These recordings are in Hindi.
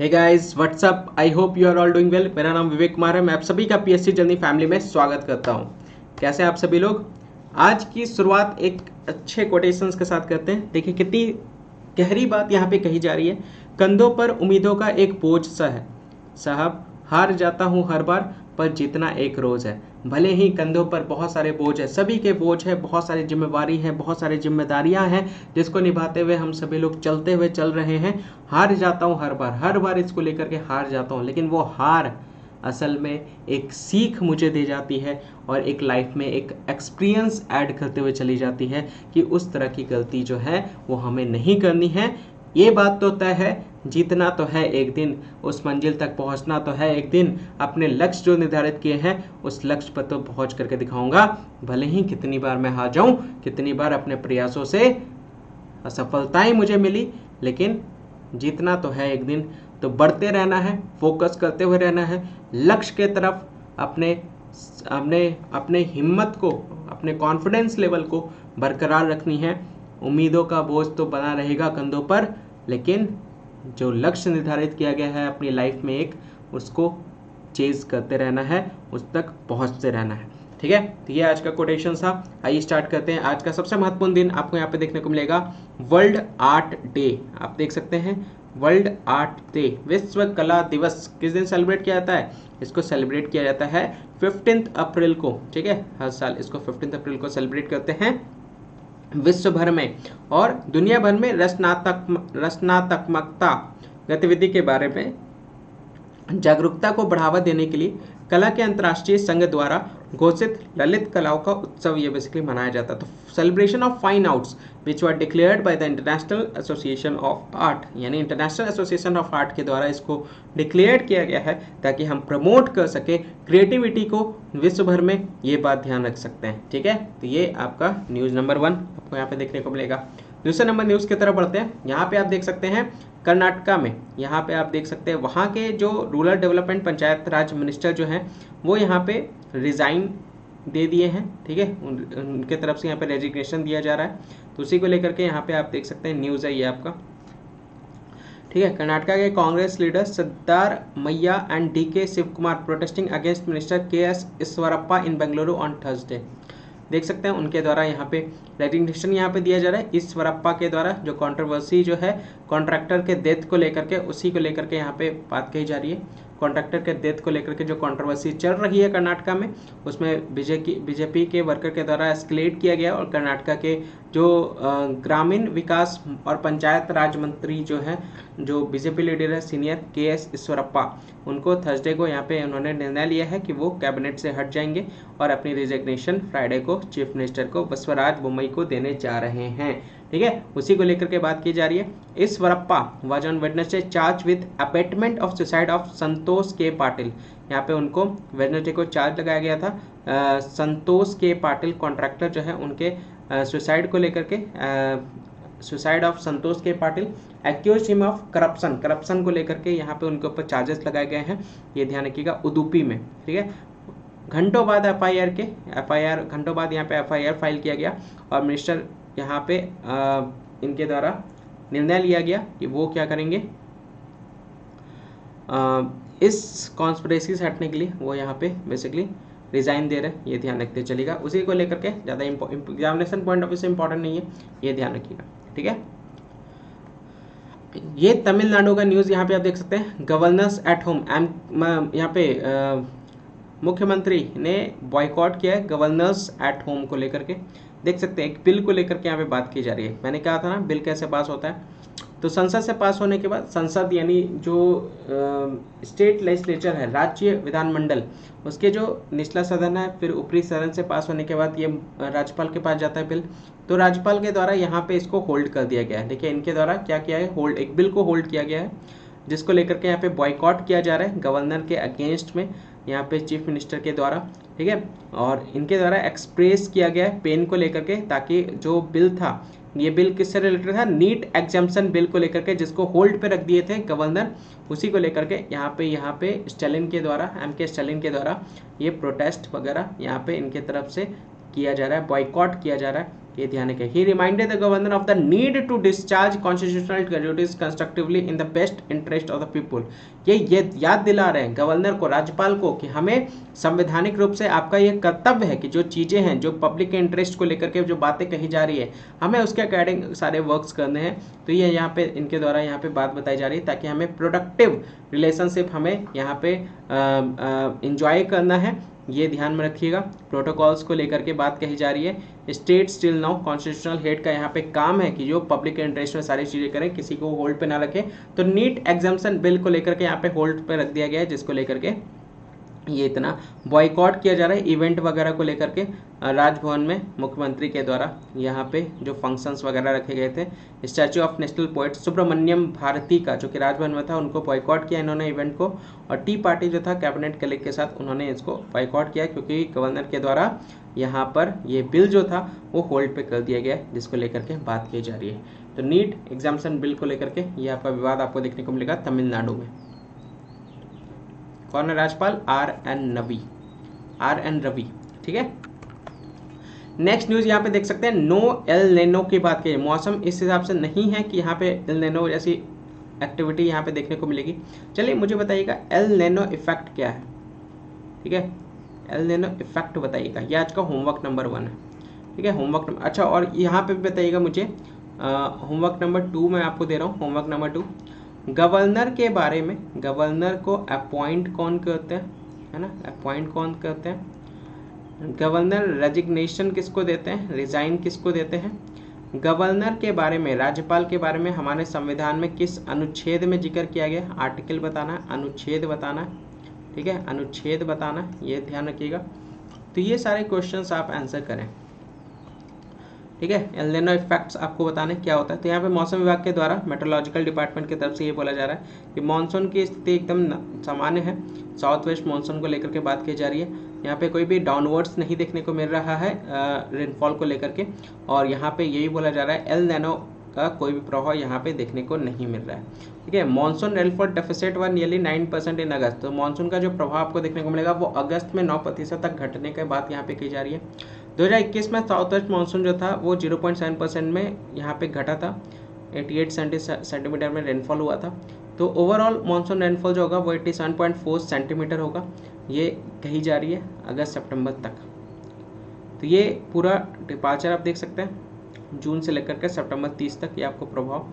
Hey guys what's up, I hope you are all doing well. मेरा नाम विवेक कुमार है। मैं आप सभी का पीएससी जर्नी फैमिली में स्वागत करता हूं। कैसे हैं आप सभी लोग। आज की शुरुआत एक अच्छे कोटेशंस के साथ करते हैं। देखिए कितनी गहरी बात यहाँ पे कही जा रही है। कंधों पर उम्मीदों का एक बोझ सा है साहब, हार जाता हूँ हर बार पर जीतना एक रोज़ है। भले ही कंधों पर बहुत सारे बोझ है, सभी के बोझ है, बहुत सारी जिम्मेवारी है, बहुत सारी जिम्मेदारियां हैं जिसको निभाते हुए हम सभी लोग चलते हुए चल रहे हैं। हार जाता हूँ हर बार इसको लेकर के हार जाता हूँ, लेकिन वो हार असल में एक सीख मुझे दे जाती है और एक लाइफ में एक एक्सपीरियंस ऐड करते हुए चली जाती है कि उस तरह की गलती जो है वो हमें नहीं करनी है। ये बात तो तय है, जीतना तो है एक दिन, उस मंजिल तक पहुंचना तो है एक दिन। अपने लक्ष्य जो निर्धारित किए हैं उस लक्ष्य पर तो पहुंच करके दिखाऊंगा, भले ही कितनी बार मैं हार जाऊं, कितनी बार अपने प्रयासों से असफलताएं मुझे मिली, लेकिन जीतना तो है एक दिन। तो बढ़ते रहना है, फोकस करते हुए रहना है लक्ष्य के तरफ। अपने अपने अपने हिम्मत को, अपने कॉन्फिडेंस लेवल को बरकरार रखनी है। उम्मीदों का बोझ तो बना रहेगा कंधों पर, लेकिन जो लक्ष्य निर्धारित किया गया है अपनी लाइफ में एक, उसको चेज करते रहना है, उस तक पहुंचते रहना है। ठीक है, तो ये आज का कोटेशन था। आइए स्टार्ट करते हैं। आज का सबसे महत्वपूर्ण दिन आपको यहाँ पे देखने को मिलेगा वर्ल्ड आर्ट डे। आप देख सकते हैं वर्ल्ड आर्ट डे, विश्व कला दिवस किस दिन सेलिब्रेट किया जाता है। इसको सेलिब्रेट किया जाता है 15 अप्रैल को। ठीक है, हर साल इसको 15 अप्रैल को सेलिब्रेट करते हैं विश्व भर में। और दुनिया भर में रचनात्मकता गतिविधि के बारे में जागरूकता को बढ़ावा देने के लिए कला के अंतर्राष्ट्रीय संघ द्वारा घोषित ललित कलाओं का उत्सव ये बेसिकली मनाया जाता है। तो celebration of fine arts which were declared by the international association of art, यानी इंटरनेशनल एसोसिएशन ऑफ आर्ट के द्वारा इसको डिक्लेयर किया गया है ताकि हम प्रमोट कर सके क्रिएटिविटी को विश्व भर में। ये बात ध्यान रख सकते हैं। ठीक है, तो ये आपका न्यूज़ नंबर 1 आपको यहाँ पे देखने को मिलेगा। दूसरे नंबर न्यूज़ की तरफ बढ़ते हैं। यहाँ पे आप देख सकते हैं कर्नाटका में, यहाँ पे आप देख सकते हैं वहाँ के जो रूरल डेवलपमेंट पंचायत राज मिनिस्टर जो हैं वो यहाँ पे रिज़ाइन दे दिए हैं। ठीक है, उनके तरफ से यहाँ पे रेजिग्नेशन दिया जा रहा है। तो उसी को लेकर के यहाँ पे आप देख सकते हैं न्यूज़ है ये आपका। ठीक है, कर्नाटका के Congress leader Siddaramaiah and D K Shiva Kumar protesting against minister K S. Eshwarappa in Bengaluru on Thursday. देख सकते हैं उनके द्वारा यहाँ पे रेजिग्नेशन यहाँ पे दिया जा रहा है ईश्वरप्पा के द्वारा। जो कंट्रोवर्सी जो है कॉन्ट्रैक्टर के डेथ को लेकर के, उसी को लेकर के यहाँ पे बात कही जा रही है। कॉन्ट्रैक्टर के डेथ को लेकर के जो कंट्रोवर्सी चल रही है कर्नाटका में, उसमें बीजेपी के वर्कर के द्वारा एस्केलेट किया गया और कर्नाटका के जो ग्रामीण विकास और पंचायत राज मंत्री जो हैं, जो बीजेपी लीडर है सीनियर के.एस. ईश्वरप्पा, उनको थर्सडे को यहाँ पे उन्होंने निर्णय लिया है कि वो कैबिनेट से हट जाएंगे और अपनी रिजिग्नेशन फ्राइडे को चीफ मिनिस्टर को बसवराज बोम्मई को देने जा रहे हैं। ठीक है, उसी को लेकर के बात की जा रही है। Eshwarappa was on Wednesday charge with abetment of suicide of Santosh K Patil. यहाँ पे उनको वेडनेसडे को चार्ज लगाया गया था। संतोष के पाटिल कॉन्ट्रैक्टर जो है उनके सुसाइड को लेकर के, suicide of Santosh K Patil accuse him of corruption को लेकर के यहाँ पे उनके ऊपर चार्जेस लगाए गए हैं। ये ध्यान रखिएगा, उदुपी में। ठीक है, घंटों बाद घंटों बाद यहाँ पे एफआईआर फाइल किया गया और मिनिस्टर यहाँ पे इनके द्वारा निर्णय लिया गया कि वो क्या करेंगे, इस कॉन्स्पिरेसी से हटने के लिए वो यहाँ पे बेसिकली रिजाइन दे रहे हैं। ये ध्यान रखते चलिएगा। उसी को लेकर के ज़्यादा एग्जामिनेशन पॉइंट ऑफ व्यू से इंपॉर्टेंट नहीं है, ये ध्यान रखिएगा। ठीक है, ये तमिलनाडु का न्यूज़ यहाँ पे आप देख सकते हैं। गवर्नर्स एट होम, यहाँ पे मुख्यमंत्री ने बॉयकॉट किया है गवर्नर्स एट होम को लेकर के। देख सकते हैं एक बिल को लेकर के यहाँ पे बात की जा रही है। मैंने कहा था ना बिल कैसे पास होता है। तो संसद से पास होने के बाद, संसद यानी जो स्टेट लेजिस्लेचर है, राज्य विधानमंडल, उसके जो निचला सदन है, फिर ऊपरी सदन से पास होने के बाद ये राज्यपाल के पास जाता है बिल। तो राज्यपाल के द्वारा यहाँ पे इसको होल्ड कर दिया गया है। देखिए इनके द्वारा क्या किया है, होल्ड, एक बिल को होल्ड किया गया है जिसको लेकर के यहाँ पे बॉयकॉट किया जा रहा है गवर्नर के अगेंस्ट में, यहाँ पे चीफ मिनिस्टर के द्वारा। ठीक है, और इनके द्वारा एक्सप्रेस किया गया है पेन को लेकर के, ताकि जो बिल था, ये बिल किससे रिलेटेड था, नीट एग्जाम्पशन बिल को लेकर के, जिसको होल्ड पे रख दिए थे गवर्नर, उसी को लेकर के यहाँ पे स्टालिन के द्वारा, एम.के. स्टालिन के द्वारा ये प्रोटेस्ट वगैरह यहाँ पे इनके तरफ से किया जा रहा है, बॉयकॉट किया जा रहा है। ये ध्यान रखें। He reminded the governor of the need to discharge constitutional duties constructively in the best interest of the people. ये याद दिला रहे हैं गवर्नर को, राज्यपाल को, कि हमें संवैधानिक रूप से आपका ये कर्तव्य है कि जो चीज़ें हैं, जो पब्लिक के इंटरेस्ट को लेकर के जो बातें कही जा रही है, हमें उसके अकॉर्डिंग सारे वर्क्स करने हैं। तो ये यहाँ पे इनके द्वारा यहाँ पे बात बताई जा रही है, ताकि हमें प्रोडक्टिव रिलेशनशिप हमें यहाँ पे इंजॉय करना है, ये ध्यान में रखिएगा। प्रोटोकॉल्स को लेकर के बात कही जा रही है। State still now constitutional head का यहाँ पे काम है कि जो पब्लिक के इंटरेस्ट में सारी चीज़ें करें, किसी को होल्ड पे ना रखें। तो नीट एग्जाम्पशन बिल को लेकर के यहाँ पे होल्ड पे रख दिया गया है, जिसको लेकर के ये इतना बॉयकॉट किया जा रहा है इवेंट वगैरह को लेकर के। राजभवन में मुख्यमंत्री के द्वारा यहाँ पे जो फंक्शंस वगैरह रखे गए थे, statue of national poet Subramania Bharati का जो कि राजभवन में था, उनको बॉयकॉट किया इन्होंने इवेंट को। और टी पार्टी जो था कैबिनेट कलीग के साथ, उन्होंने इसको बॉयकॉट किया, क्योंकि गवर्नर के द्वारा यहाँ पर ये बिल जो था वो होल्ड पे कर दिया गया, जिसको लेकर के बात की जा रही है। तो नीट एग्जाम्पशन बिल को लेकर के ये आपका विवाद आपको देखने को मिलेगा तमिलनाडु में। कौन है राज्यपाल? R N Ravi. ठीक है। नेक्स्ट न्यूज यहाँ पे देख सकते हैं, नो एल नीनो की बात की। मौसम इस हिसाब से नहीं है कि यहाँ पे एल नीनो जैसी एक्टिविटी यहाँ पे देखने को मिलेगी। चलिए मुझे बताइएगा एल नीनो इफेक्ट क्या है। ठीक है, एल नीनो इफेक्ट बताइएगा। ये आज का होमवर्क नंबर 1 है। ठीक है, होमवर्क नंबर, अच्छा, और यहाँ पे भी बताइएगा मुझे होमवर्क नंबर 2 मैं आपको दे रहा हूँ। होमवर्क नंबर 2, गवर्नर के बारे में, गवर्नर को अपॉइंट कौन करते हैं, है ना, अपॉइंट कौन करते हैं, गवर्नर रेजिग्नेशन किसको देते हैं, रिजाइन किसको देते हैं, गवर्नर के बारे में, राज्यपाल के बारे में हमारे संविधान में किस अनुच्छेद में जिक्र किया गया, आर्टिकल बताना है, अनुच्छेद बताना है। ठीक है, अनुच्छेद बताना, ये ध्यान रखिएगा। तो ये सारे क्वेश्चंस आप आंसर करें। ठीक है, एल नीनो इफेक्ट्स आपको बताने क्या होता है। तो यहाँ पे मौसम विभाग के द्वारा, मेट्रोलॉजिकल डिपार्टमेंट की तरफ से ये बोला जा रहा है कि मानसून की स्थिति एकदम सामान्य है। साउथ वेस्ट मानसून को लेकर के बात की जा रही है। यहाँ पे कोई भी डाउनवर्ड्स नहीं देखने को मिल रहा है रेनफॉल को लेकर के, और यहाँ पे यही बोला जा रहा है एल नीनो का कोई भी प्रभाव यहाँ पे देखने को नहीं मिल रहा है। ठीक है, मानसून रेनफॉल डेफिसिट व नियरली 9% इन अगस्त। तो मानसून का जो प्रभाव आपको देखने को मिलेगा वो अगस्त में 9% तक घटने की बात यहाँ पे की जा रही है। 2021 में साउथ वेस्ट मानसून जो था वो 0.7% में यहाँ पे घटा था, 88 सेंटीमीटर में रेनफॉल हुआ था। तो ओवरऑल मानसून रेनफॉल जो होगा वो 87.4 सेंटीमीटर होगा, ये कही जा रही है अगस्त सितंबर तक। तो ये पूरा डिपार्चर आप देख सकते हैं, जून से लेकर के सितंबर 30 तक ये आपको प्रभाव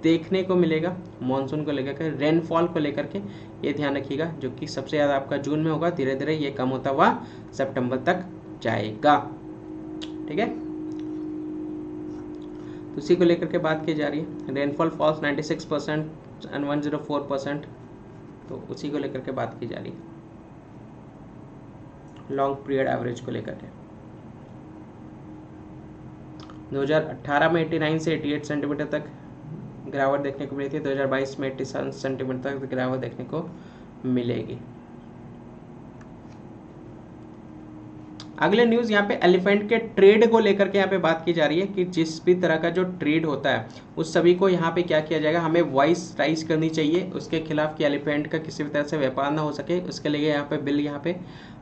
देखने को मिलेगा मानसून को लेकर के, रेनफॉल को लेकर के। ये ध्यान रखिएगा, जो कि सबसे ज़्यादा आपका जून में होगा, धीरे धीरे ये कम होता हुआ सितंबर तक जाएगा। ठीक है, तो उसी को लेकर के बात की जा रही है। रेनफॉल फॉल्स 96% एंड 104%, तो उसी को लेकर के बात की जा रही है, लॉन्ग पीरियड एवरेज को लेकर के। 2018 में 89 से 88 सेंटीमीटर तक गिरावट देखने को मिली थी, 2022 में 87 सेंटीमीटर तक गिरावट देखने को मिलेगी। अगले न्यूज़ यहाँ पे एलिफेंट के ट्रेड को लेकर के यहाँ पे बात की जा रही है कि जिस भी तरह का जो ट्रेड होता है उस सभी को यहाँ पे क्या किया जाएगा, हमें वॉइस राइज करनी चाहिए उसके खिलाफ कि एलिफेंट का किसी भी तरह से व्यापार ना हो सके। उसके लिए यहाँ पे बिल यहाँ पे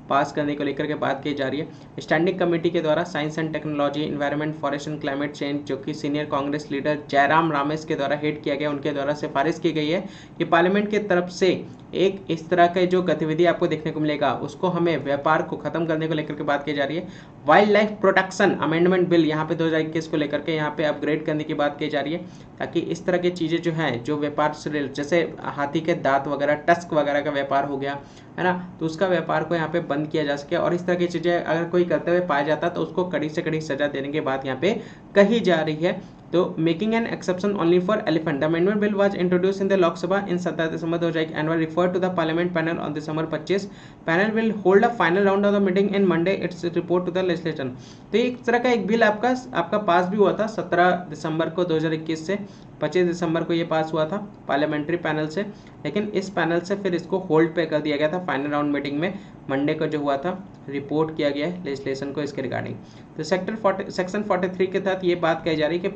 पास करने को लेकर के बात की जा रही है। स्टैंडिंग कमेटी के द्वारा science and technology, environment, forest and climate change, जो कि सीनियर कांग्रेस लीडर जयराम रामेश के द्वारा हेड किया गया, उनके द्वारा सिफारिश की गई है कि पार्लियामेंट की तरफ से एक इस तरह का जो गतिविधि आपको देखने को मिलेगा उसको हमें व्यापार को खत्म करने को लेकर के बात की जा रही है। Wild life protection amendment bill यहाँ पे 2021 को लेकर के यहाँ पे अपग्रेड करने की बात की जा रही है, ताकि इस तरह की चीज़ें जो हैं, जो व्यापार से, जैसे हाथी के दांत वगैरह, टस्क वगैरह का व्यापार हो गया है ना, तो उसका व्यापार को यहाँ पे बंद किया जा सके। और इस तरह की चीज़ें अगर कोई करते हुए पाया जाता तो उसको कड़ी से कड़ी सजा देने की बात यहाँ पे कही जा रही है। तो making an exception only for elephant, the amendment bill was introduced in the Lok Sabha in 17 December 2021 and was referred to the parliament panel on December 25। Panel will hold a final round of the meeting in Monday its report to the legislation. तो एक तरह का एक बिल आपका पास भी हुआ था 17 दिसंबर को 2021 से 25 दिसंबर को ये पास हुआ था पार्लियामेंट्री पैनल से, लेकिन इस पैनल से फिर इसको होल्ड पे कर दिया गया था। फाइनल राउंड मीटिंग में मंडे को जो हुआ था रिपोर्ट किया गया है लेजिस्लेशन को इसके रिगार्डिंग। तो सेक्शन 43 के तहत ये बात कही जा रही है कि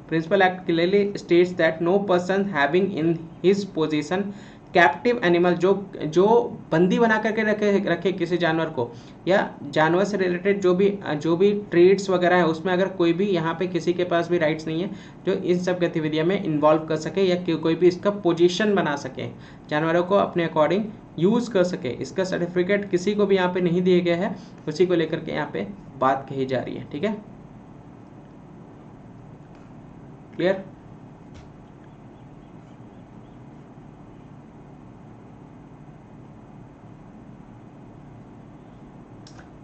principal act clearly states that no person having in his position captive animal, जो जो बंदी बना करके रखे किसी जानवर को, या जानवर से रिलेटेड जो भी ट्रेड्स वगैरह है उसमें अगर कोई भी यहाँ पे किसी के पास भी राइट्स नहीं है जो इन सब गतिविधियों में इन्वॉल्व कर सके या कोई भी इसका पोजीशन बना सके, जानवरों को अपने अकॉर्डिंग यूज़ कर सके, इसका सर्टिफिकेट किसी को भी यहाँ पे नहीं दिया गया है, उसी को लेकर के यहाँ पे बात कही जा रही है। ठीक है, क्लियर?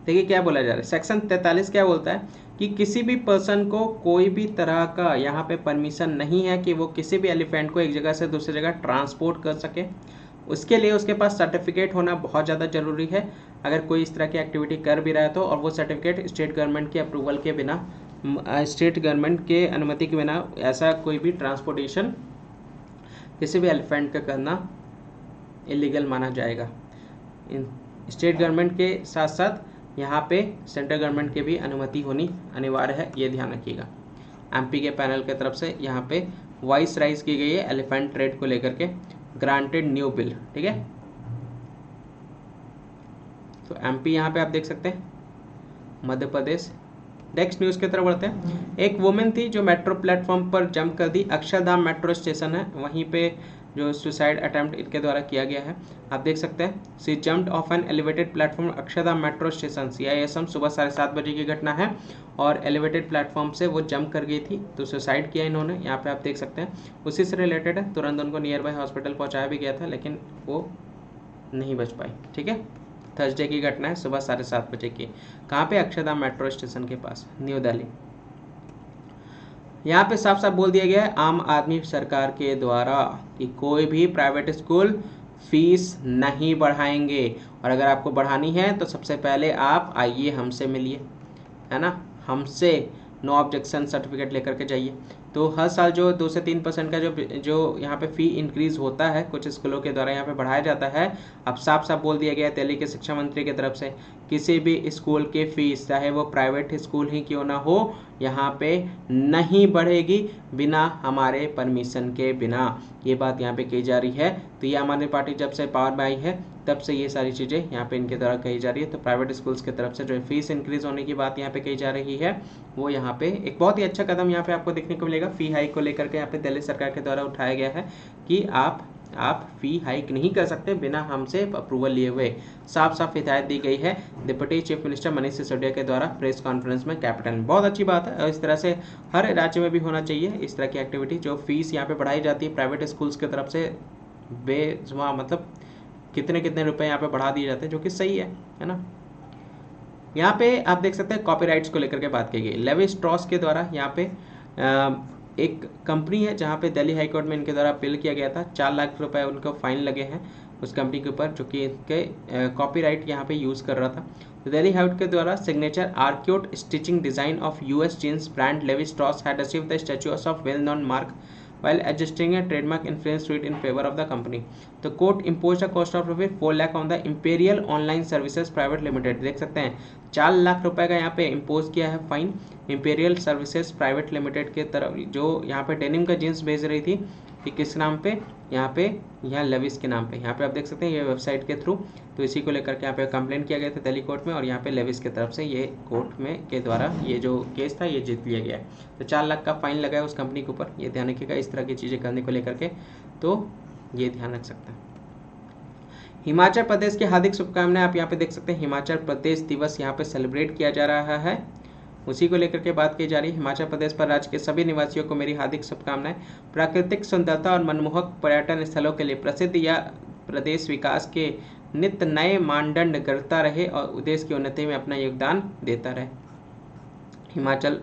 देखिए क्या बोला जा रहा है, सेक्शन 43 क्या बोलता है कि किसी भी पर्सन को कोई भी तरह का यहाँ पे परमिशन नहीं है कि वो किसी भी एलिफेंट को एक जगह से दूसरी जगह ट्रांसपोर्ट कर सके। उसके लिए उसके पास सर्टिफिकेट होना बहुत ज़्यादा ज़रूरी है। अगर कोई इस तरह की एक्टिविटी कर भी रहा है तो, और वो सर्टिफिकेट स्टेट गवर्नमेंट के अप्रूवल के बिना, स्टेट गवर्नमेंट के अनुमति के बिना ऐसा कोई भी ट्रांसपोर्टेशन किसी भी एलिफेंट का करना इलीगल माना जाएगा। स्टेट गवर्नमेंट के साथ साथ यहाँ पे सेंट्रल गवर्नमेंट की भी अनुमति होनी अनिवार्य है, ये ध्यान रखिएगा। एमपी के पैनल की तरफ से यहाँ पे वॉइस राइज की गई है एलिफेंट ट्रेड को लेकर के, ग्रांटेड न्यू बिल। ठीक है, तो एमपी यहाँ पे आप देख सकते हैं, मध्य प्रदेश। नेक्स्ट न्यूज़ की तरफ बढ़ते हैं। एक वुमेन थी जो मेट्रो प्लेटफॉर्म पर जंप कर दी। अक्षरधाम मेट्रो स्टेशन है, वहीं पे जो सुसाइड अटेम्प्ट इनके द्वारा किया गया है, आप देख सकते हैं। She jumped off an elevated platform Akshardham metro station, CISM। सुबह 7:30 बजे की घटना है और एलिवेटेड प्लेटफॉर्म से वो जंप कर गई थी तो सुसाइड किया इन्होंने, यहाँ पे आप देख सकते हैं। उसी से रिलेटेड है, तुरंत उनको नियर बाय हॉस्पिटल पहुँचाया भी गया था लेकिन वो नहीं बच पाई। ठीक है, थर्सडे की घटना है, सुबह 7:30 बजे की। कहाँ पे? अक्षरधाम मेट्रो स्टेशन के पास, न्यू दिल्ली। यहाँ पे साफ साफ बोल दिया गया है आम आदमी सरकार के द्वारा कि कोई भी प्राइवेट स्कूल फीस नहीं बढ़ाएंगे, और अगर आपको बढ़ानी है तो सबसे पहले आप आइए हमसे मिलिए, है ना, हमसे नो ऑब्जेक्शन सर्टिफिकेट लेकर के जाइए। तो हर साल जो 2 से 3% का जो यहाँ पे फ़ी इंक्रीज़ होता है कुछ स्कूलों के द्वारा यहाँ पे बढ़ाया जाता है। अब साफ साफ बोल दिया गया है दिल्ली के शिक्षा मंत्री की तरफ से, किसी भी स्कूल की फ़ीस चाहे वो प्राइवेट स्कूल ही क्यों ना हो, यहाँ पे नहीं बढ़ेगी बिना हमारे परमिशन के बिना। ये बात यहाँ पे कही जा रही है। तो ये आम आदमी पार्टी जब से पावर में आई है तब से ये सारी चीज़ें यहाँ पे इनके द्वारा कही जा रही है। तो प्राइवेट स्कूल्स की तरफ से जो फीस इंक्रीज़ होने की बात यहाँ पे कही जा रही है, वो यहाँ पे एक बहुत ही अच्छा कदम यहाँ पे आपको देखने को मिलेगा। फ़ी हाइक को लेकर के यहाँ पे दिल्ली सरकार के द्वारा उठाया गया है कि आप फ़ी हाइक नहीं कर सकते बिना हमसे अप्रूवल लिए हुए। साफ साफ हिदायत दी गई है deputy chief minister Manish Sisodia के द्वारा प्रेस कॉन्फ्रेंस में कैपिटल में। बहुत अच्छी बात है और इस तरह से हर राज्य में भी होना चाहिए इस तरह की एक्टिविटी। जो फीस यहाँ पे बढ़ाई जाती है प्राइवेट स्कूल्स की तरफ से बेजुबान, मतलब कितने कितने रुपए यहाँ पे बढ़ा दिए जाते हैं, जो कि सही है ना। यहाँ पे आप देख सकते हैं कॉपीराइट्स को लेकर के बात की गई। लेवी स्ट्रॉस के द्वारा यहाँ पे एक कंपनी है जहाँ पे दिल्ली हाई कोर्ट में इनके द्वारा अपील किया गया था, 4 लाख रुपए उनको फाइन लगे हैं उस कंपनी के ऊपर जो कि इनके कॉपीराइट यहाँ पे यूज़ कर रहा था। तो दिल्ली हाई कोर्ट के द्वारा signature arcuate stitching design of US jeans brand Levi Strauss had received the status of well known mark while adjusting a trademark infringement suit in favor of the company. The court imposed a cost of ₹4 lakh on the Imperial Online Services Private Limited। देख सकते हैं 4 लाख रुपए का यहाँ पे इम्पोज किया है fine imperial services private limited के तरफ, जो यहाँ पे डेनिम का जीन्स भेज रही थी कि किस नाम पे, यहाँ लेविस के नाम पे। यहाँ पे आप देख सकते हैं ये वेबसाइट के थ्रू, तो इसी को लेकर के यहाँ पे कंप्लेंट किया गया था दिल्ली कोर्ट में और यहाँ पे लेविस की तरफ से ये कोर्ट में के द्वारा ये जो केस था ये जीत लिया गया है। तो 4 लाख का फाइन लगा है उस कंपनी के ऊपर। ये ध्यान रखिएगा इस तरह की चीज़ें करने को लेकर के, तो ये ध्यान रख सकते हैं। हिमाचल प्रदेश की हार्दिक शुभकामनाएं। आप यहाँ पे देख सकते हैं हिमाचल प्रदेश दिवस यहाँ पे सेलिब्रेट किया जा रहा है, उसी को लेकर के बात की जा रही है। हिमाचल प्रदेश पर राज्य के सभी निवासियों को मेरी हार्दिक शुभकामनाएं। प्राकृतिक सुंदरता और मनमोहक पर्यटन स्थलों के लिए प्रसिद्ध यह प्रदेश विकास के नित्य नए मानदंड गढ़ता रहे और देश की उन्नति में अपना योगदान देता रहे। हिमाचल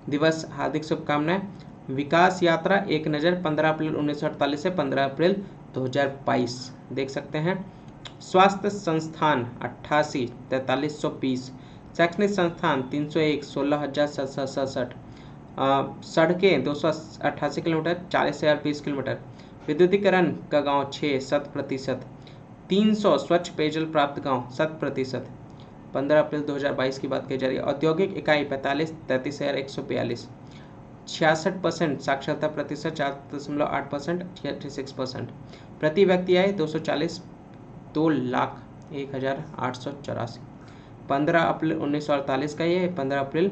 दिवस हार्दिक शुभकामनाएं। विकास यात्रा एक नज़र 15 अप्रैल 1948 से 15 अप्रैल 2022 देख सकते हैं। स्वास्थ्य संस्थान 88 4320, शैक्षणिक संस्थान 301 16,767, सड़कें 288 किलोमीटर 40,020 किलोमीटर, विद्युतीकरण का गांव 6 100%, 300 स्वच्छ पेयजल प्राप्त गांव 100%। 15 अप्रैल 2022 की बात की जा रही है। औद्योगिक इकाई 45 33,142, 66%, साक्षरता प्रतिशत 4.8%, 36%। प्रति व्यक्ति आय 240, 2,01,884। 15 अप्रैल 1948 का ये, 15 अप्रैल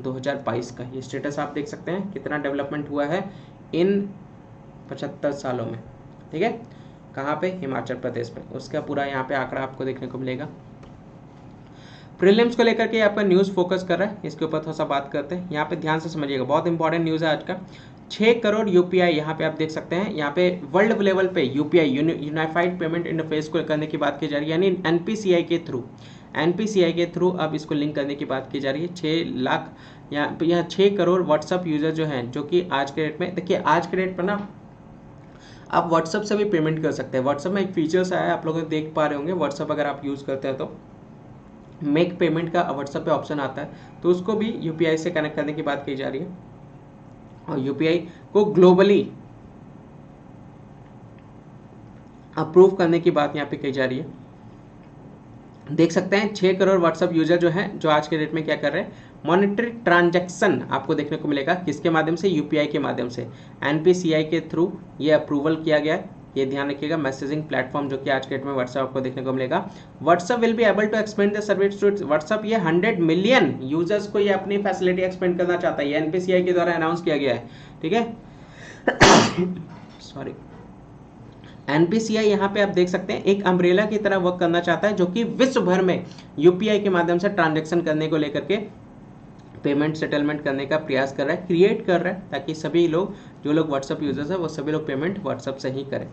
2022 का ये स्टेटस आप देख सकते हैं कितना डेवलपमेंट हुआ है इन 75 सालों में। ठीक है, कहाँ पे? हिमाचल प्रदेश में। उसका पूरा यहाँ पे आंकड़ा आपको देखने को मिलेगा। प्रीलिम्स को लेकर के आपका न्यूज़ फोकस कर रहा है, इसके ऊपर थोड़ा सा बात करते हैं। यहाँ पे ध्यान से समझिएगा, बहुत इंपॉर्टेंट न्यूज़ है आज का। 6 करोड़ यूपीआई यहाँ पे आप देख सकते हैं, यहाँ पे वर्ल्ड लेवल पे यूपीआई यूनिफाइड पेमेंट इंटरफेस को करने की बात की जा रही है, यानी एनपीसीआई के थ्रू अब इसको लिंक करने की बात की जा रही है। 6 लाख यहाँ 6 करोड़ व्हाट्सअप यूजर जो हैं, जो कि आज के डेट में, देखिए आज के डेट पर ना आप व्हाट्सअप से भी पेमेंट कर सकते हैं। व्हाट्सअप में एक फीचर्स आया है, आप लोग देख पा रहे होंगे। व्हाट्सअप अगर आप यूज़ करते हैं तो मेक पेमेंट का व्हाट्सएप पे ऑप्शन आता है, तो उसको भी यूपीआई से कनेक्ट करने की बात की जा रही है और यूपीआई को ग्लोबली अप्रूव करने की बात यहाँ पे की जा रही है। देख सकते हैं 6 करोड़ व्हाट्सएप यूजर जो हैं, जो आज के डेट में क्या कर रहे हैं, मॉनेटरी ट्रांजैक्शन आपको देखने को मिलेगा। किसके माध्यम से? यूपीआई के माध्यम से, एनपीसीआई के थ्रू ये अप्रूवल किया गया है। ये ध्यान रखिएगा, मैसेजिंग प्लेटफॉर्म जो कि आज के डेट में व्हाट्सएप आपको देखने को मिलेगा। WhatsApp will be able to expand the service to WhatsApp, ये 100 मिलियन यूजर्स को ये अपनी फैसिलिटी एक्सपेंड करना चाहता है। ये एनपीसीआई के द्वारा अनाउंस किया गया है। ठीक है, सॉरी, एनपीसीआई यहाँ पे आप देख सकते हैं एक अम्ब्रेला की तरह वर्क करना चाहता है, जो कि विश्व भर में यूपीआई के माध्यम से ट्रांजैक्शन करने को लेकर के पेमेंट सेटलमेंट करने का प्रयास कर रहा है, क्रिएट कर रहा है, ताकि सभी लोग, जो लोग व्हाट्सअप यूजर्स हैं, वो सभी लोग पेमेंट व्हाट्सअप से ही करें।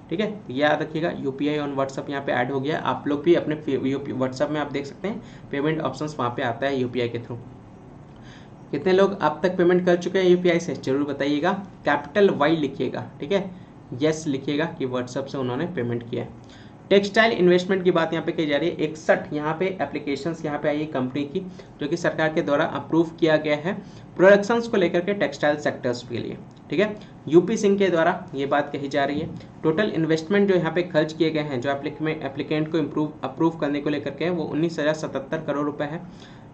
ठीक है, याद रखिएगा यूपीआई ऑन व्हाट्सअप यहाँ पे ऐड हो गया। आप लोग भी अपने व्हाट्सअप में आप देख सकते हैं पेमेंट ऑप्शंस वहाँ पे आता है यूपीआई के थ्रू। कितने लोग अब तक पेमेंट कर चुके हैं यूपीआई से, जरूर बताइएगा, कैपिटल वाई लिखिएगा। ठीक है, यस लिखिएगा कि व्हाट्सअप से उन्होंने पेमेंट किया है। टेक्सटाइल इन्वेस्टमेंट की बात यहाँ पे की जा रही है। 61 यहाँ पे एप्लीकेशंस यहाँ पे आई है कंपनी की, जो कि सरकार के द्वारा अप्रूव किया गया है प्रोडक्शंस को लेकर के टेक्सटाइल सेक्टर्स के लिए। ठीक है, यूपी सिंह के द्वारा ये बात कही जा रही है। टोटल इन्वेस्टमेंट जो यहाँ पे खर्च किए गए हैं, जो एप्लीकेंट को अप्रूव करने को लेकर के, वो 19,077 करोड़ रुपए है।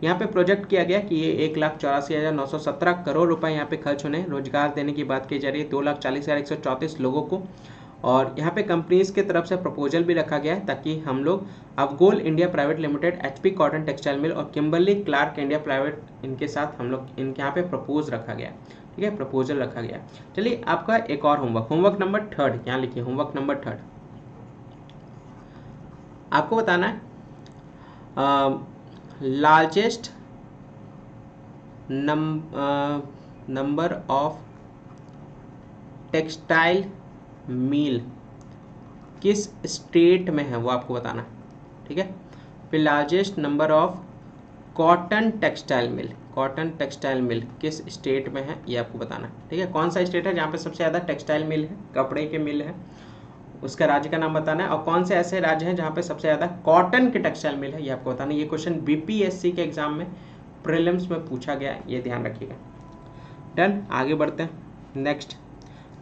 यहाँ पे प्रोजेक्ट किया गया कि ये 1,84,917 करोड़ रुपए यहाँ पे खर्च होने, रोजगार देने की बात की जा रही है 2,40,134 लोगों को। और यहाँ पे कंपनीज के तरफ से प्रपोजल भी रखा गया है, ताकि हम लोग Avgol India private limited, HP cotton textile mill और किम्बरली क्लार्क इंडिया प्राइवेट, इनके साथ हम लोग इनके यहाँ पे प्रपोज रखा गया। ठीक है, प्रपोजल रखा गया। चलिए, आपका एक और होमवर्क नंबर 3, यहाँ लिखिए होमवर्क नंबर 3। आपको बताना है largest number of textile mill किस स्टेट में है, वो आपको बताना है। ठीक है, फिर largest number of cotton textile मिल किस स्टेट में है, ये आपको बताना है। ठीक है, कौन सा स्टेट है जहाँ पे सबसे ज़्यादा टेक्सटाइल मिल है, कपड़े के मिल है, उसका राज्य का नाम बताना है। और कौन से ऐसे राज्य हैं जहाँ पे सबसे ज़्यादा कॉटन के टेक्सटाइल मिल है, ये आपको बताना है। ये क्वेश्चन बीपीएससी के एग्जाम में प्रीलिम्स में पूछा गया है, ये ध्यान रखिएगा। डन, आगे बढ़ते हैं। नेक्स्ट,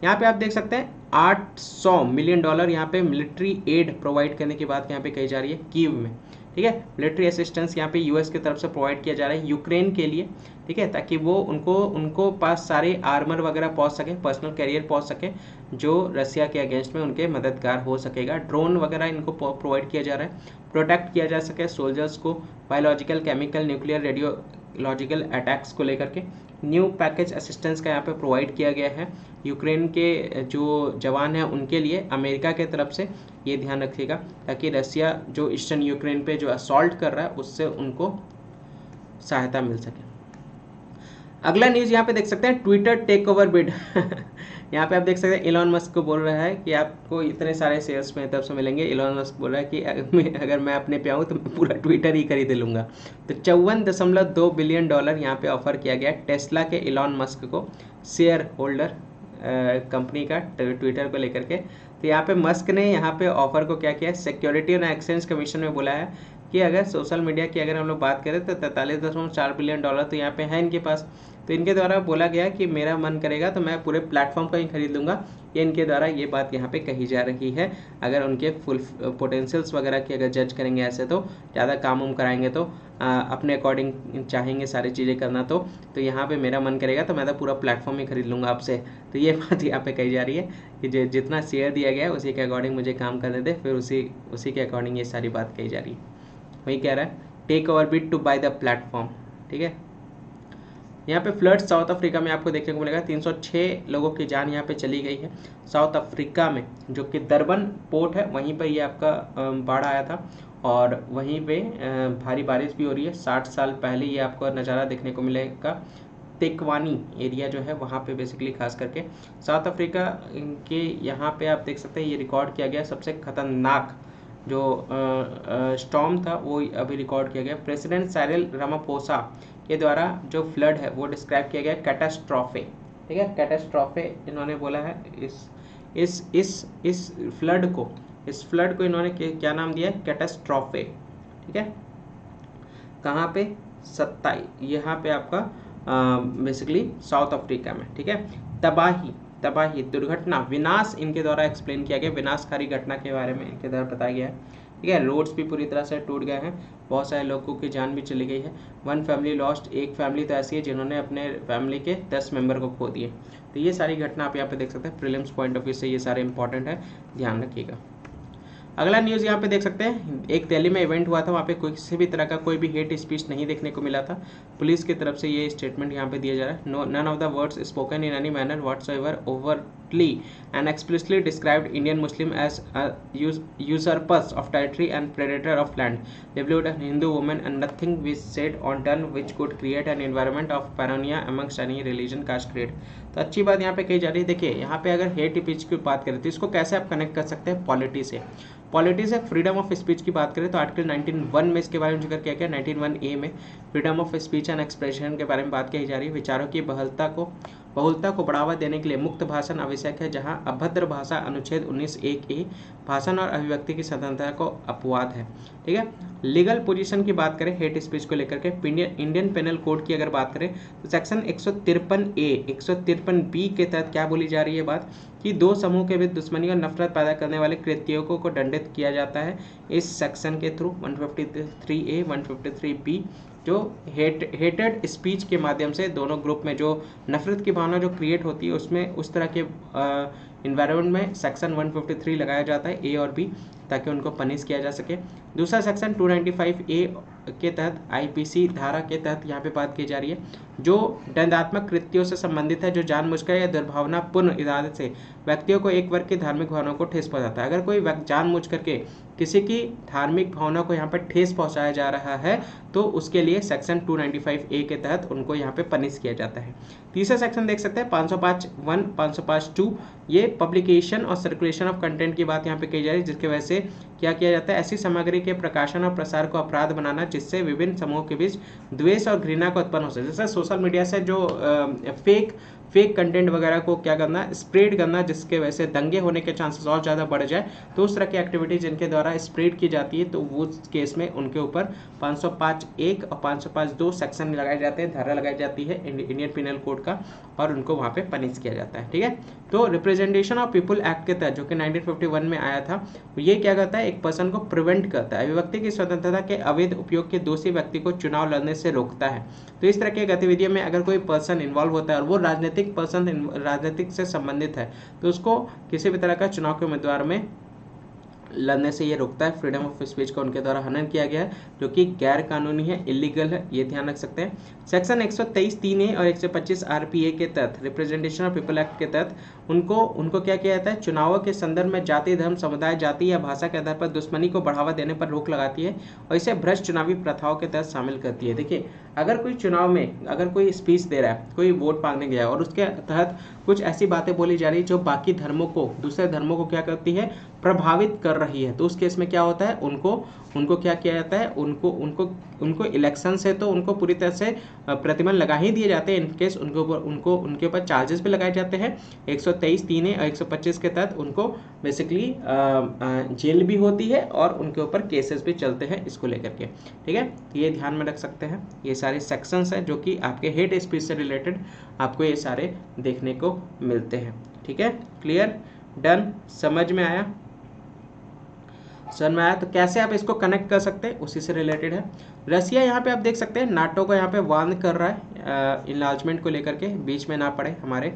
यहाँ पे आप देख सकते हैं $800 मिलियन यहाँ पे मिलिट्री एड प्रोवाइड करने की बात यहाँ पे कही जा रही है कीव में। ठीक है, मिलिट्री असिस्टेंस यहाँ पे यूएस की तरफ से प्रोवाइड किया जा रहा है यूक्रेन के लिए। ठीक है, ताकि वो उनको पास सारे आर्मर वगैरह पहुँच सके, पर्सनल कैरियर पहुँच सके, जो रसिया के अगेंस्ट में उनके मददगार हो सकेगा। ड्रोन वगैरह इनको प्रोवाइड किया जा रहा है, प्रोटेक्ट किया जा सके सोल्जर्स को biological, chemical, nuclear, radiological attacks को लेकर के। न्यू पैकेज असिस्टेंस का यहाँ पे प्रोवाइड किया गया है यूक्रेन के जो जवान हैं उनके लिए अमेरिका के तरफ से, ये ध्यान रखिएगा, ताकि रसिया जो ईस्टर्न यूक्रेन पे जो असॉल्ट कर रहा है उससे उनको सहायता मिल सके। अगला न्यूज़ यहाँ पे देख सकते हैं, ट्विटर टेक ओवर बिड। यहाँ पे आप देख सकते हैं इलॉन मस्क को बोल रहा है कि आपको इतने सारे शेयर्स मेरी तरफ से मिलेंगे। इलॉन मस्क बोल रहा है कि अगर मैं अपने पे आऊँ तो मैं पूरा ट्विटर ही खरीद लूँगा। तो $54.2 बिलियन यहाँ पे ऑफर किया गया टेस्ला के इलॉन मस्क को, शेयर होल्डर कंपनी का, ट्विटर को लेकर के। तो यहाँ पे मस्क ने यहाँ पे ऑफर को क्या किया, सिक्योरिटी एंड एक्सचेंज कमीशन में बोला है कि अगर सोशल मीडिया की अगर हम लोग बात करें तो 43.4 बिलियन डॉलर तो यहाँ पे है इनके पास। तो इनके द्वारा बोला गया कि मेरा मन करेगा तो मैं पूरे प्लेटफॉर्म का ही खरीद लूँगा, ये इनके द्वारा ये बात यहाँ पे कही जा रही है। अगर उनके फुल पोटेंशियल्स वगैरह की अगर जज करेंगे ऐसे तो ज़्यादा काम उम कराएंगे तो अपने अकॉर्डिंग चाहेंगे सारी चीज़ें करना तो यहाँ पे मेरा मन करेगा तो मैं तो पूरा प्लेटफॉर्म ही खरीद लूँगा आपसे। तो ये बात यहाँ पे कही जा रही है कि जितना शेयर दिया गया है उसी के अकॉर्डिंग मुझे काम करने दे, फिर उसी के अकॉर्डिंग ये सारी बात कही जा रही है। वही कह रहा है take over bid to buy the platform, ठीक है। यहाँ पे फ्लड साउथ अफ्रीका में आपको देखने को मिलेगा, 306 लोगों की जान यहाँ पे चली गई है साउथ अफ्रीका में, जो कि दरबन पोर्ट है वहीं पर ये आपका बाढ़ आया था और वहीं पे भारी बारिश भी हो रही है। 60 साल पहले ये आपको नज़ारा देखने को मिलेगा। तेकवानी एरिया जो है वहाँ पे बेसिकली खास करके साउथ अफ्रीका के यहाँ पे आप देख सकते हैं ये रिकॉर्ड किया गया सबसे खतरनाक जो स्टॉर्म था वो अभी रिकॉर्ड किया गया। प्रेसिडेंट साइरिल रामाफोसा के द्वारा जो फ्लड है वो डिस्क्राइब किया गया कैटास्ट्रॉफे, ठीक है। कैटास्ट्रॉफे इन्होंने बोला है इस फ्लड को इन्होंने क्या नाम दिया है, कैटास्ट्रॉफे, ठीक है। कहाँ पे 27 यहाँ पे आपका बेसिकली साउथ अफ्रीका में, ठीक है। तबाही दुर्घटना विनाश इनके द्वारा एक्सप्लेन किया गया, विनाशकारी घटना के बारे में इनके द्वारा बताया गया है, ठीक है। रोड्स भी पूरी तरह से टूट गए हैं, बहुत सारे लोगों की जान भी चली गई है। 1 फैमिली लॉस्ट, एक फैमिली तो ऐसी है जिन्होंने अपने फैमिली के 10 मेंबर को खो दिए। तो ये सारी घटना आप यहाँ पे देख सकते हैं, प्रीलिम्स पॉइंट ऑफ व्यू से ये सारे इंपॉर्टेंट है, ध्यान रखिएगा। अगला न्यूज़ यहाँ पे देख सकते हैं, एक दिल्ली में इवेंट हुआ था, वहाँ पे किसी भी तरह का कोई भी हेट स्पीच नहीं देखने को मिला था। पुलिस की तरफ से ये स्टेटमेंट यहाँ पे दिया जा रहा है, none of the words spoken in any manner whatsoever overtly and explicitly described Indian Muslim as usurpers of territory and predator of land, livelihood and Hindu women, and nothing we said or done which could create an environment of paranoia amongst any religion caste creed। तो अच्छी बात यहाँ पे कही जा रही है। देखिए यहाँ पे अगर हेट स्पीच की बात करें तो इसको कैसे आप कनेक्ट कर सकते हैं पॉलिटी से। पॉलिटी से फ्रीडम ऑफ स्पीच की बात करें तो आर्टिकल 19(1) में इसके बारे में जिक्र किया गया। 19(1)A में freedom of speech and expression के बारे में बात कही जा रही है। विचारों की बहुलता को बढ़ावा देने के लिए मुक्त भाषण आवश्यक है, जहां अभद्र भाषा अनुच्छेद 19(1)A भाषण और अभिव्यक्ति की स्वतंत्रता को अपवाद है, ठीक है। लीगल पोजीशन की बात करें हेट स्पीच को लेकर के, इंडियन पेनल कोड की अगर बात करें तो सेक्शन 153A 153B के तहत क्या बोली जा रही है बात कि दो समूह के बीच दुश्मनी और नफरत पैदा करने वाले कृत्यों को दंडित किया जाता है इस सेक्शन के थ्रू। 153A 153B जो हेटेड स्पीच के माध्यम से दोनों ग्रुप में जो नफरत की भावना जो क्रिएट होती है उसमें उस तरह के इन्वायरमेंट में सेक्शन 153 लगाया जाता है ए और बी, ताकि उनको पनिश किया जा सके। दूसरा सेक्शन 295A के तहत आईपीसी धारा के तहत यहाँ पे बात की जा रही है, जो दंडात्मक कृत्यों से संबंधित है, जो जानबूझकर या दुर्भावनापूर्ण इरादे से व्यक्तियों को एक वर्ग की धार्मिक भावनाओं को ठेस पहुंचाता है। अगर कोई जानबूझ करके किसी की धार्मिक भावना को यहाँ पर ठेस पहुंचाया जा रहा है तो उसके लिए सेक्शन 295A के तहत उनको यहाँ पे पनिश किया जाता है। तीसरा सेक्शन देख सकते हैं 505(1) 505(2), ये पब्लिकेशन और सर्कुलेशन ऑफ कंटेंट की बात यहाँ पे कही जा रही है, जिसकी वजह से क्या किया जाता है, ऐसी सामग्री के प्रकाशन और प्रसार को अपराध बनाना जिससे विभिन्न समूहों के बीच द्वेष और घृणा को उत्पन्न हो सके। जैसे सोशल मीडिया से जो फेक कंटेंट वगैरह को क्या करना, स्प्रेड करना, जिसके वजह से दंगे होने के चांसेस और ज़्यादा बढ़ जाए, तो उस तरह की एक्टिविटीज जिनके द्वारा स्प्रेड की जाती है तो वो केस में उनके ऊपर 505(1) और 505(2) सेक्शन लगाए जाते हैं, धारा लगाई जाती है इंडियन पिनल कोड का, और उनको वहाँ पे पनिश किया जाता है, ठीक है। तो रिप्रेजेंटेशन ऑफ पीपल एक्ट के तहत जो कि 1951 में आया था, ये क्या करता है, एक पर्सन को प्रिवेंट करता है, अभिव्यक्ति की स्वतंत्रता के अवैध उपयोग के दोषी व्यक्ति को चुनाव लड़ने से रोकता है। तो इस तरह की गतिविधियों में अगर कोई पर्सन इन्वॉल्व होता है और वो राजनीतिक से संबंधित है तो उसको किसी भी तरह का चुनाव के उम्मीदवार में लड़ने से ये रोकता है। फ्रीडम ऑफ स्पीच का उनके द्वारा हनन किया गया है, जो कि गैर कानूनी है, इलीगल है, ये ध्यान रख सकते हैं। सेक्शन 123(3)A और 125 RPA के तहत रिप्रेजेंटेशन ऑफ पीपल एक्ट के तहत उनको क्या किया जाता है, चुनावों के संदर्भ में जाति, धर्म, समुदाय, जाति या भाषा के आधार पर दुश्मनी को बढ़ावा देने पर रोक लगाती है और इसे भ्रष्ट चुनावी प्रथाओं के तहत शामिल करती है। देखिए अगर कोई चुनाव में अगर कोई स्पीच दे रहा है, कोई वोट मांगने गया और उसके तहत कुछ ऐसी बातें बोली जा रही है जो बाकी धर्मों को, दूसरे धर्मों को क्या करती है, प्रभावित कर रही है, तो उस केस में क्या होता है, उनको उनको क्या किया जाता है, उनको उनको उनको इलेक्शन से तो उनको पूरी तरह से प्रतिबंध लगा ही दिए जाते हैं। इनकेस उनके ऊपर चार्जेस भी लगाए जाते हैं 123(3)(a) और 125 के तहत उनको बेसिकली जेल भी होती है और उनके ऊपर केसेस भी चलते हैं इसको लेकर के। ठीक है, ये ध्यान में रख सकते हैं। ये सारे सेक्शंस हैं जो कि आपके हेट स्पीच से रिलेटेड आपको ये सारे देखने को मिलते हैं। ठीक है, क्लियर, डन, समझ में आया? समझ में आया? तो कैसे आप इसको कनेक्ट कर सकते हैं, उसी से रिलेटेड है। रसिया यहाँ पे आप देख सकते हैं नाटो को यहाँ पे वार्न कर रहा है इनलार्जमेंट को लेकर के, बीच में ना पड़े हमारे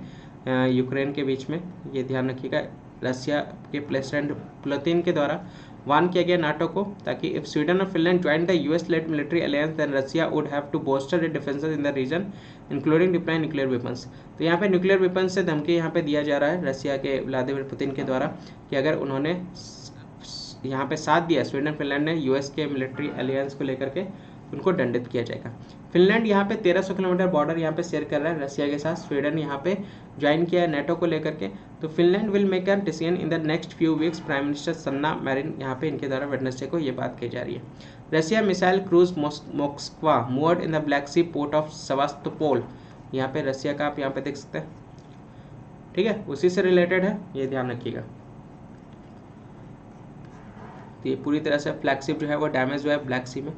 यूक्रेन के बीच में, ये ध्यान रखिएगा। रसिया के प्रेसिडेंट पुतिन के द्वारा वार्न किया गया नाटो को, ताकि इफ स्वीडन और Finland join the US led military alliance then Russia would have to bolster it defences in the region including deploy nuclear weapons. तो यहाँ पे न्यूक्लियर वेपन्स से धमकी यहाँ पे दिया जा रहा है रसिया के व्लादिमीर पुतिन के द्वारा कि अगर उन्होंने यहाँ पे साथ दिया स्वीडन फिनलैंड ने यूएस के मिलिट्री अलायंस को लेकर के, उनको दंडित किया जाएगा। फिनलैंड यहाँ पे 1300 किलोमीटर बॉर्डर यहाँ पे शेयर कर रहा है रसिया के साथ। स्वीडन यहाँ पे ज्वाइन किया है नेटो को लेकर के। तो Finland will make a decision in the next few weeks. Prime minister Sanna marine यहाँ पे इनके द्वारा वेडनेसडे को ये बात कही जा रही है। Russia missile cruise Moskva moved in the Black Sea port of Sevastopol. यहाँ पे रसिया का आप यहाँ पे देख सकते हैं। ठीक है, उसी से रिलेटेड है, ये ध्यान रखिएगा। तो ये पूरी तरह से फ्लैगशिप जो है वो डैमेज हुआ है ब्लैक सी में।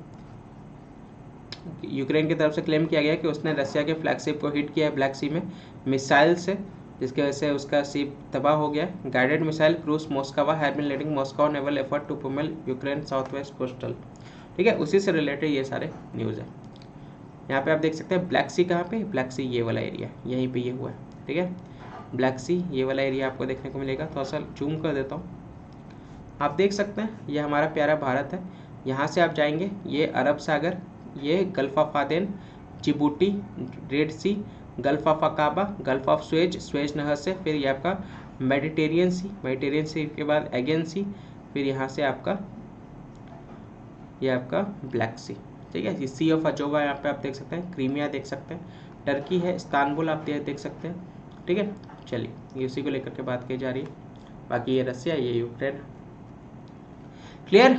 यूक्रेन की तरफ से क्लेम किया गया कि उसने रसिया के फ्लैगशिप को हिट किया है ब्लैक सी में मिसाइल से, जिसकी वजह से उसका शिप तबाह हो गया। Guided missile cruise Moskva have been leading Moscow naval effort to pummel Ukraine south west coastal. ठीक है, उसी से रिलेटेड ये सारे न्यूज़ है। यहाँ पे आप देख सकते हैं ब्लैक सी कहाँ पे, ब्लैक सी ये वाला एरिया, यहीं पे ये हुआ है। ठीक है, ब्लैक सी ये वाला एरिया आपको देखने को मिलेगा। थोड़ा सा जूम कर देता हूँ, आप देख सकते हैं ये हमारा प्यारा भारत है। यहाँ से आप जाएंगे, ये अरब सागर, ये gulf of Aden, Djibouti, Red Sea, gulf of Aqaba, gulf of Suez नहर से, फिर ये आपका मेडिटेरियन सी के बाद एगेन सी, फिर यहाँ से आपका ये आपका ब्लैक सी। ठीक है, ये सी ऑफ अजोवा यहाँ पे आप देख सकते हैं, क्रीमिया देख सकते हैं, टर्की है, इस्तांबुल आप देख सकते हैं। ठीक है, चलिए ये उसी को लेकर के बात की जा रही है। बाकी ये रसिया, ये यूक्रेन। क्लियर?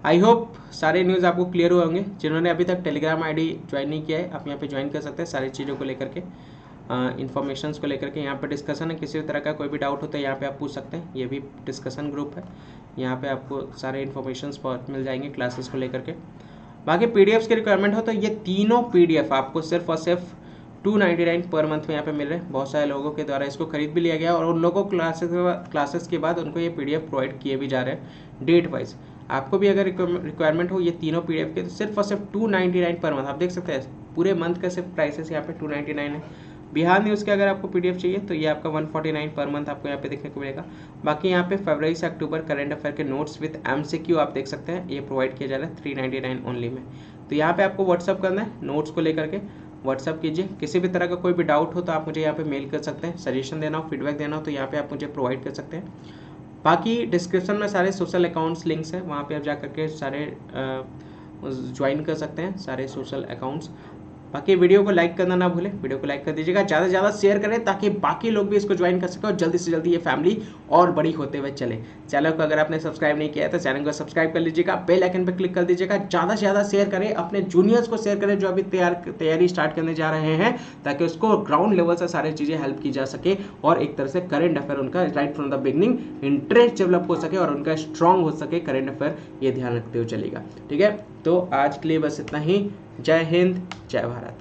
आई होप सारे न्यूज़ आपको क्लियर हुए होंगे। जिन्होंने अभी तक टेलीग्राम आईडी ज्वाइन नहीं किया है, आप यहाँ पे ज्वाइन कर सकते हैं। सारी चीज़ों को लेकर के, इन्फॉर्मेशंस को लेकर के यहाँ पे डिस्कशन है। किसी भी तरह का कोई भी डाउट होता है यहाँ पे आप पूछ सकते हैं। ये भी डिस्कशन ग्रुप है, यहाँ पे आपको सारे इन्फॉर्मेशंस मिल जाएंगे क्लासेस को लेकर के। बाकी पीडीएफ्स की रिक्वायरमेंट हो तो ये तीनों पीडीएफ आपको सिर्फ और सिर्फ 299 पर मंथ में यहाँ पे मिल रहे हैं। बहुत सारे लोगों के द्वारा इसको खरीद भी लिया गया और उन लोगों को क्लासेस के बाद उनको ये पीडीएफ प्रोवाइड किए भी जा रहे हैं डेट वाइज। आपको भी अगर रिक्वायरमेंट हो ये तीनों पीडीएफ के, तो सिर्फ और सिर्फ 299 पर मंथ। आप देख सकते हैं पूरे मंथ का सिर्फ प्राइसेस यहाँ पे 299 है। बिहार न्यूज़ के अगर आपको पीडीएफ चाहिए तो ये आपका 149 पर मंथ आपको यहाँ पे देखने को मिलेगा। बाकी यहाँ पे फरवरी से अक्टूबर करंट अफेयर के नोट्स विद एमसीक्यू आप देख सकते हैं, ये प्रोवाइड किया जा रहा है 399 ओनली में। तो यहाँ पे आपको व्हाट्सअप करना है, नोट्स को लेकर के व्हाट्सअप कीजिए। किसी भी तरह का कोई भी डाउट हो तो आप मुझे यहाँ पे मेल कर सकते हैं। सजेशन देना हो, फीडबैक देना हो तो यहाँ पे आप मुझे प्रोवाइड कर सकते हैं। बाकी डिस्क्रिप्शन में सारे सोशल अकाउंट्स लिंक्स हैं, वहाँ पे आप जा करके सारे ज्वाइन कर सकते हैं सारे सोशल अकाउंट्स। बाकी वीडियो को लाइक करना ना भूलें, वीडियो को लाइक कर दीजिएगा, ज़्यादा से ज़्यादा शेयर करें ताकि बाकी लोग भी इसको ज्वाइन कर सकें और जल्दी से जल्दी ये फैमिली और बड़ी होते हुए चले। चैनल को अगर आपने सब्सक्राइब नहीं किया है तो चैनल को सब्सक्राइब कर लीजिएगा, बेल आइकन पर क्लिक कर दीजिएगा। ज़्यादा से ज़्यादा शेयर करें, अपने जूनियर्स को शेयर करें जो अभी तैयारी स्टार्ट करने जा रहे हैं, ताकि उसको ग्राउंड लेवल से सारी चीज़ें हेल्प की जा सके और एक तरह से करेंट अफेयर उनका right from the beginning interest develop हो सके और उनका स्ट्रांग हो सके करेंट अफेयर, ये ध्यान रखते हुए चलेगा। ठीक है, तो आज के लिए बस इतना ही। जय हिंद, जय भारत।